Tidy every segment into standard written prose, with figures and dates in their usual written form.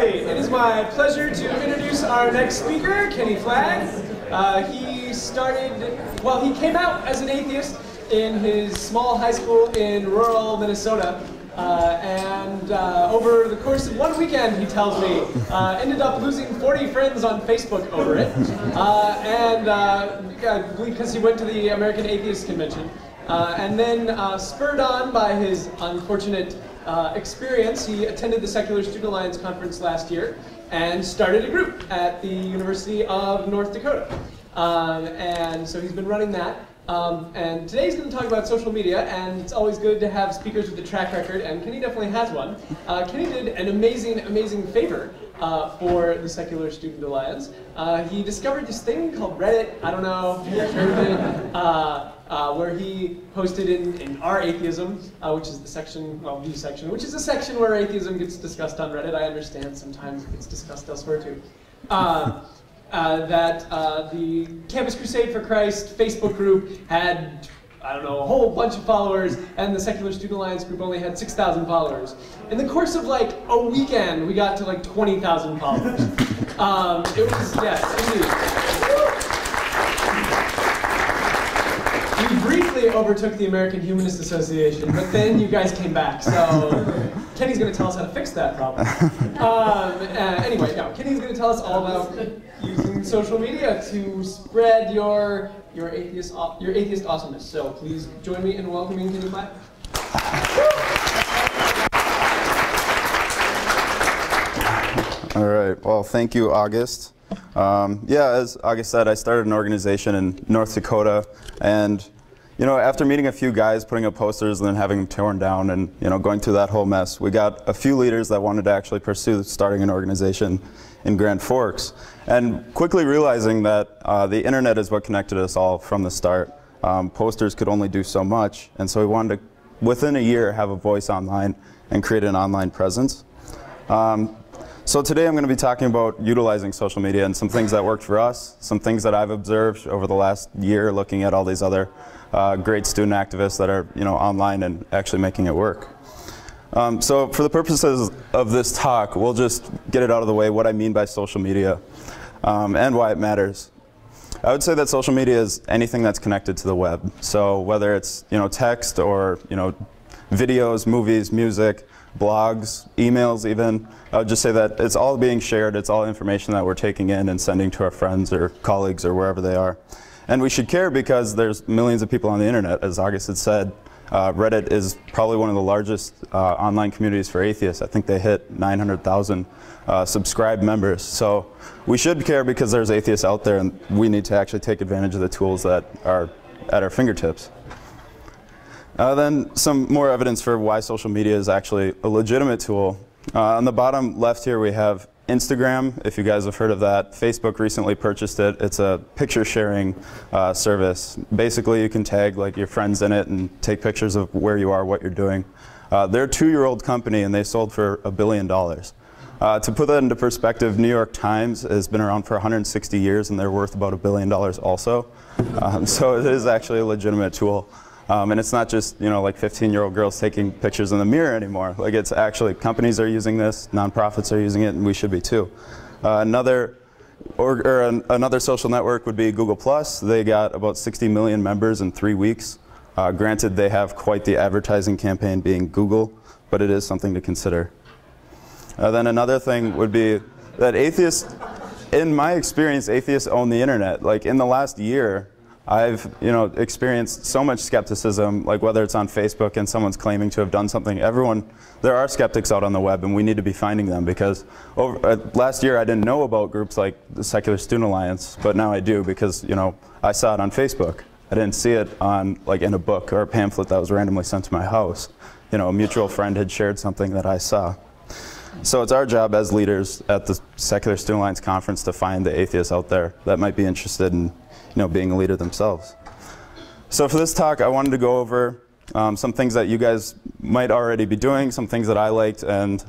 Absolutely. It is my pleasure to introduce our next speaker, Kenny Flagg. He came out as an atheist in his small high school in rural Minnesota. Over the course of one weekend, he tells me, ended up losing 40 friends on Facebook over it. I believe because he went to the American Atheist Convention. And then spurred on by his unfortunate experience, he attended the Secular Student Alliance conference last year and started a group at the University of North Dakota. And so he's been running that. And today he's going to talk about social media, and it's always good to have speakers with a track record, and Kenny definitely has one. Kenny did an amazing favor for the Secular Student Alliance. He discovered this thing called Reddit. I don't know if you've heard of it, where he posted in Our Atheism, which is the section, well, view section, which is a section where atheism gets discussed on Reddit. I understand sometimes it gets discussed elsewhere too. That the Campus Crusade for Christ Facebook group had, I don't know, a whole bunch of followers, and the Secular Student Alliance group only had 6,000 followers. In the course of like a weekend, we got to like 20,000 followers. It was, yes, indeed. We briefly overtook the American Humanist Association, but then you guys came back, so Kenny's going to tell us how to fix that problem. Anyway, no, Kenny's going to tell us all about using social media to spread your atheist awesomeness. So please join me in welcoming Kenny Flagg. All right. Well, thank you, August. Yeah, as August said, I started an organization in North Dakota, and after meeting a few guys, putting up posters and then having them torn down, and going through that whole mess, we got a few leaders that wanted to actually pursue starting an organization in Grand Forks, and quickly realizing that the internet is what connected us all from the start. Posters could only do so much, and so we wanted to, within a year, have a voice online and create an online presence. So today I'm going to be talking about utilizing social media and some things that worked for us, some things that I've observed over the last year looking at all these other great student activists that are online and actually making it work. So for the purposes of this talk, we'll just get it out of the way, what I mean by social media and why it matters. I would say that social media is anything that's connected to the web. So whether it's text or videos, movies, music, blogs, emails even, I would just say that it's all being shared, it's all information that we're taking in and sending to our friends or colleagues or wherever they are. And we should care because there's millions of people on the internet. As August had said, Reddit is probably one of the largest online communities for atheists. I think they hit 900,000 subscribed members. So we should care because there's atheists out there, and we need to actually take advantage of the tools that are at our fingertips. Then some more evidence for why social media is actually a legitimate tool. On the bottom left here we have Instagram, if you guys have heard of that. Facebook recently purchased it. It's a picture sharing service. Basically you can tag like your friends in it and take pictures of where you are, what you're doing. They're a 2-year-old company and they sold for $1 billion. To put that into perspective, New York Times has been around for 160 years and they're worth about $1 billion also. So it is actually a legitimate tool. And it's not just like 15-year-old girls taking pictures in the mirror anymore. Like it's actually companies are using this, nonprofits are using it, and we should be too. Another social network would be Google+. They got about 60 million members in 3 weeks. Granted, they have quite the advertising campaign being Google, but it is something to consider. Then another thing would be that atheists, in my experience, atheists own the internet. Like in the last year, I've experienced so much skepticism, like whether it's on Facebook and someone's claiming to have done something. There are skeptics out on the web, and we need to be finding them because last year I didn't know about groups like the Secular Student Alliance, but now I do because I saw it on Facebook. I didn't see it on in a book or a pamphlet that was randomly sent to my house. A mutual friend had shared something that I saw. So it's our job as leaders at the Secular Student Alliance conference to find the atheists out there that might be interested in being a leader themselves. So for this talk, I wanted to go over some things that you guys might already be doing, some things that I liked, and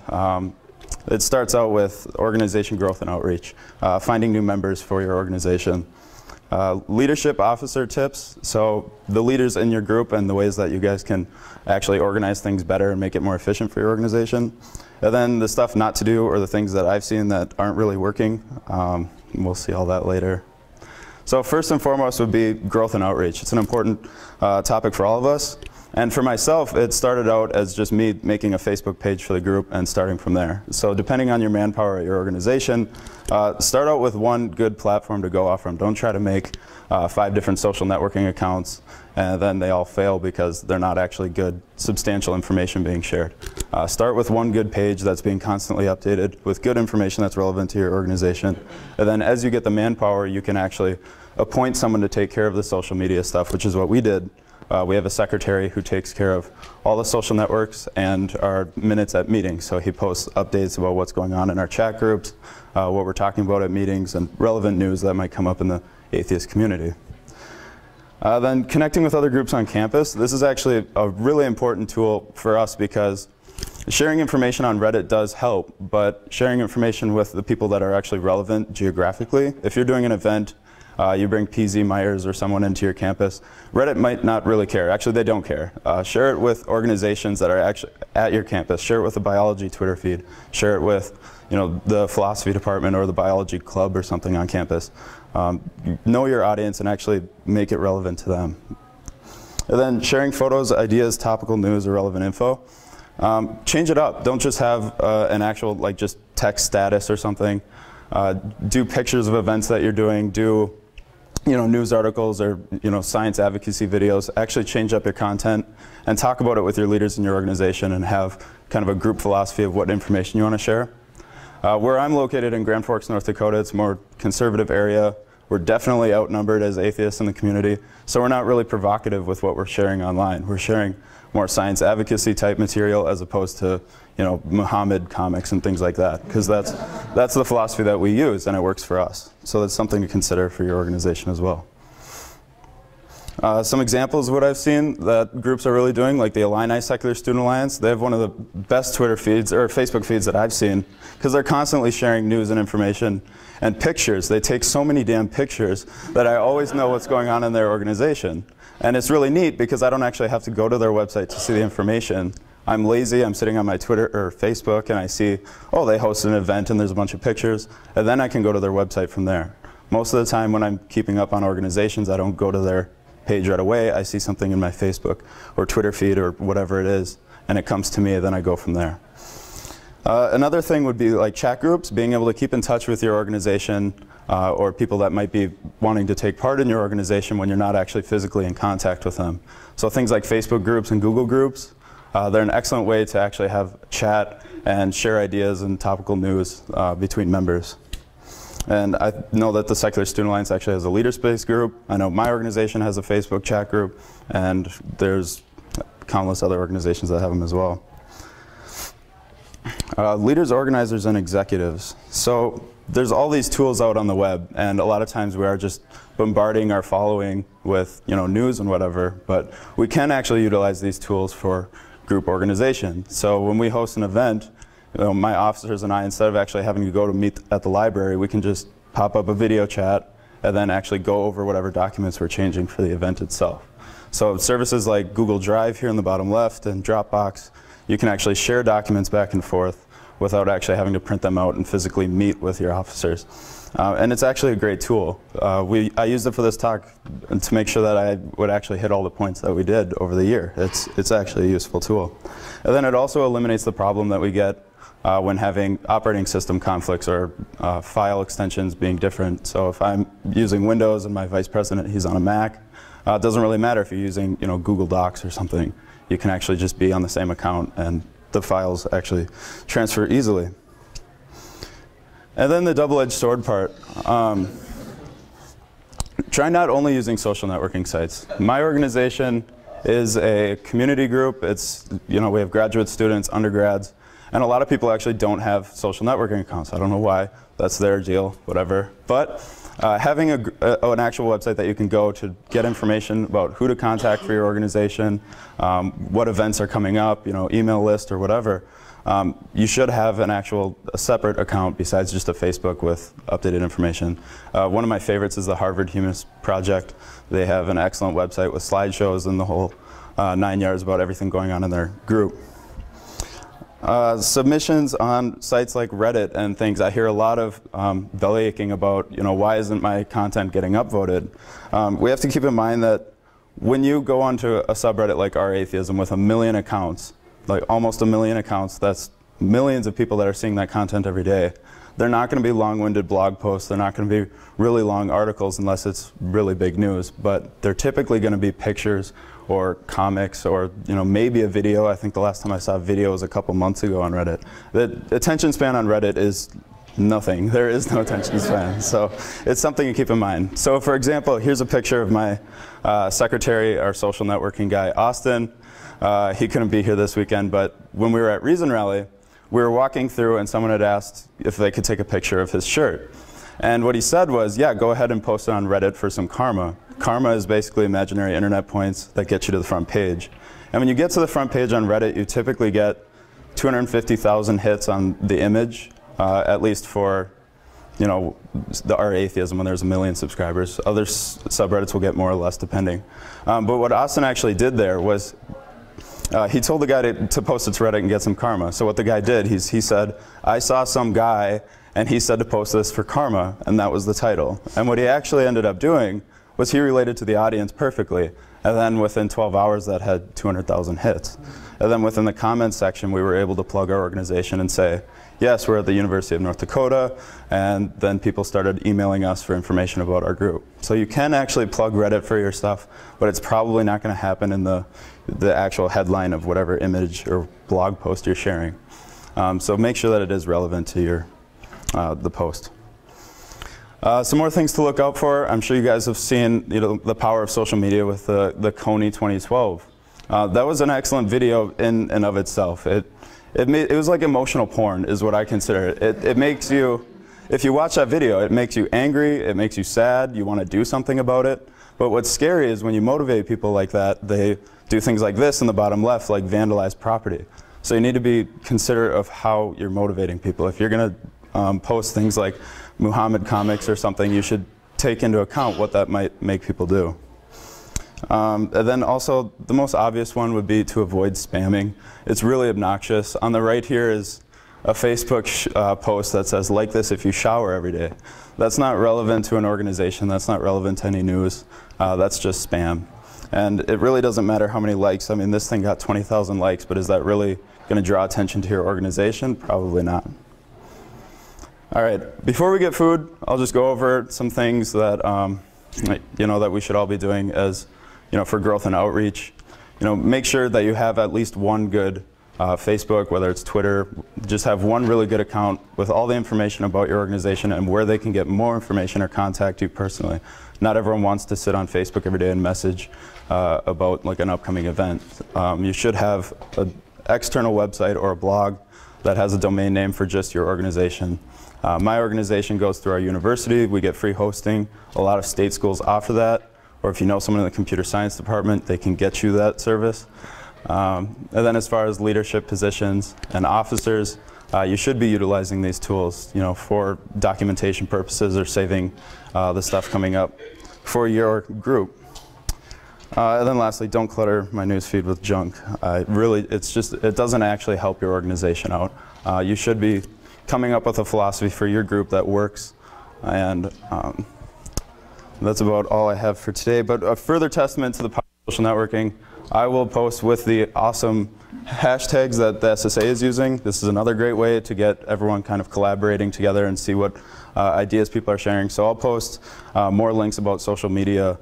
it starts out with organization growth and outreach, finding new members for your organization. Leadership officer tips, so the leaders in your group and the ways that you guys can actually organize things better and make it more efficient for your organization. And then the stuff not to do, or the things that I've seen that aren't really working. We'll see all that later. So first and foremost would be growth and outreach. It's an important topic for all of us. And for myself, it started out as just me making a Facebook page for the group and starting from there. So depending on your manpower at your organization, start out with one good platform to go off from. Don't try to make 5 different social networking accounts and then they all fail because they're not actually good, substantial information being shared. Start with one good page that's being constantly updated with good information that's relevant to your organization. And then as you get the manpower, you can actually appoint someone to take care of the social media stuff, which is what we did. We have a secretary who takes care of all the social networks and our minutes at meetings. So he posts updates about what's going on in our chat groups, what we're talking about at meetings, and relevant news that might come up in the atheist community. Then connecting with other groups on campus. This is actually a really important tool for us because sharing information on Reddit does help, but sharing information with the people that are actually relevant geographically. If you're doing an event, you bring PZ Myers or someone into your campus, Reddit might not really care. Actually, they don't care. Share it with organizations that are actually at your campus. Share it with the biology Twitter feed. Share it with, the philosophy department or the biology club or something on campus. Know your audience and actually make it relevant to them. And then sharing photos, ideas, topical news, or relevant info. Change it up. Don't just have an actual just text status or something. Do pictures of events that you're doing. Do news articles or science advocacy videos. Actually change up your content and talk about it with your leaders in your organization and have kind of a group philosophy of what information you want to share. Where I'm located in Grand Forks, North Dakota, it's a more conservative area. We're definitely outnumbered as atheists in the community, so we're not really provocative with what we're sharing online. We're sharing more science advocacy type material as opposed to Muhammad comics and things like that, because that's the philosophy that we use and it works for us. So that's something to consider for your organization as well. Some examples of what I've seen that groups are really doing, like the Illini Secular Student Alliance. They have one of the best Twitter feeds or Facebook feeds that I've seen because they're constantly sharing news and information and pictures. They take so many damn pictures that I always know what's going on in their organization. And it's really neat because I don't actually have to go to their website to see the information. I'm lazy, I'm sitting on my Twitter or Facebook and I see, oh, they hosted an event and there's a bunch of pictures, and then I can go to their website from there. Most of the time when I'm keeping up on organizations, I don't go to their page right away. I see something in my Facebook or Twitter feed or whatever it is, and it comes to me, and then I go from there. Another thing would be like chat groups, being able to keep in touch with your organization or people that might be wanting to take part in your organization when you're not actually physically in contact with them. So things like Facebook groups and Google groups, they're an excellent way to actually have chat and share ideas and topical news between members. And I know that the Secular Student Alliance actually has a leader space group. I know my organization has a Facebook chat group, and there's countless other organizations that have them as well. Leaders, organizers, and executives. So there's all these tools out on the web, and a lot of times we are just bombarding our following with news and whatever, but we can actually utilize these tools for group organization. So when we host an event, my officers and I, instead of actually having to go to meet at the library, we can just pop up a video chat and then actually go over whatever documents we're changing for the event itself. So services like Google Drive here in the bottom left and Dropbox, you can actually share documents back and forth without actually having to print them out and physically meet with your officers. And it's actually a great tool. I used it for this talk to make sure that I would actually hit all the points that we did over the year. It's actually a useful tool. And then it also eliminates the problem that we get when having operating system conflicts or file extensions being different. So if I'm using Windows and my vice president, he's on a Mac, it doesn't really matter if you're using Google Docs or something. You can actually just be on the same account and the files actually transfer easily. And then the double-edged sword part. Try not only using social networking sites. My organization is a community group. It's, we have graduate students, undergrads, and a lot of people actually don't have social networking accounts. I don't know why. That's their deal, whatever. But Having an actual website that you can go to get information about who to contact for your organization, what events are coming up, email list or whatever. You should have a separate account besides just a Facebook with updated information. One of my favorites is the Harvard Humanist Project. They have an excellent website with slideshows and the whole 9 yards about everything going on in their group. Submissions on sites like Reddit and things, I hear a lot of belly aching about, why isn't my content getting upvoted? We have to keep in mind that when you go onto a subreddit like Our Atheism with 1 million accounts, like almost 1 million accounts, that's millions of people that are seeing that content every day. They're not going to be long-winded blog posts, they're not going to be really long articles unless it's really big news, but they're typically going to be pictures or comics or maybe a video. I think the last time I saw a video was a couple months ago on Reddit. The attention span on Reddit is nothing. There is no attention span, so it's something to keep in mind. So for example, here's a picture of my secretary, our social networking guy, Austin. He couldn't be here this weekend, but when we were at Reason Rally, we were walking through and someone had asked if they could take a picture of his shirt. And what he said was, yeah, go ahead and post it on Reddit for some karma. Karma is basically imaginary internet points that get you to the front page. And when you get to the front page on Reddit, you typically get 250,000 hits on the image, at least for the Our Atheism when there's 1 million subscribers. Other subreddits will get more or less depending. But what Austin actually did there was he told the guy to post it to Reddit and get some karma. So what the guy did, he said, I saw some guy and he said to post this for karma, and that was the title. And what he actually ended up doing was he related to the audience perfectly. And then within 12 hours that had 200,000 hits. And then within the comments section we were able to plug our organization and say, yes, we're at the University of North Dakota, and then people started emailing us for information about our group. So you can actually plug Reddit for your stuff, but it's probably not going to happen in the actual headline of whatever image or blog post you're sharing. So make sure that it is relevant to your the post. Some more things to look out for. I'm sure you guys have seen the power of social media with the Coney 2012. That was an excellent video in and of itself. It was like emotional porn is what I consider it. It makes you, if you watch that video, it makes you angry, it makes you sad, you want to do something about it. But what's scary is when you motivate people like that, they do things like this in the bottom left, like vandalize property. So you need to be considerate of how you're motivating people. If you're going to post things like Muhammad comics or something, you should take into account what that might make people do. And then also, the most obvious one would be to avoid spamming. It's really obnoxious. On the right here is a Facebook post that says, like this if you shower every day. That's not relevant to an organization. That's not relevant to any news. That's just spam. And it really doesn't matter how many likes. I mean, this thing got 20,000 likes, but is that really going to draw attention to your organization? Probably not. All right, before we get food, I'll just go over some things that that we should all be doing as for growth and outreach. Make sure that you have at least one good Facebook, whether it's Twitter. Just have one really good account with all the information about your organization and where they can get more information or contact you personally. Not everyone wants to sit on Facebook every day and message about like an upcoming event. You should have an external website or a blog that has a domain name for just your organization. My organization goes through our university. We get free hosting. A lot of state schools offer that. Or if you know someone in the computer science department, they can get you that service. And then as far as leadership positions and officers, you should be utilizing these tools for documentation purposes or saving the stuff coming up for your group. And then lastly, don't clutter my newsfeed with junk. It doesn't actually help your organization out. You should be coming up with a philosophy for your group that works, and that's about all I have for today. But a further testament to the power of social networking, I will post with the awesome hashtags that the SSA is using. This is another great way to get everyone kind of collaborating together and see what ideas people are sharing. So I'll post more links about social media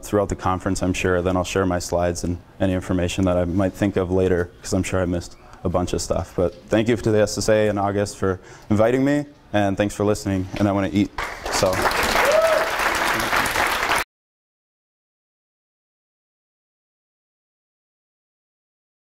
throughout the conference, I'm sure. Then I'll share my slides and any information that I might think of later, because I'm sure I missed a bunch of stuff. But thank you to the SSA and August for inviting me, and thanks for listening. And I want to eat, so.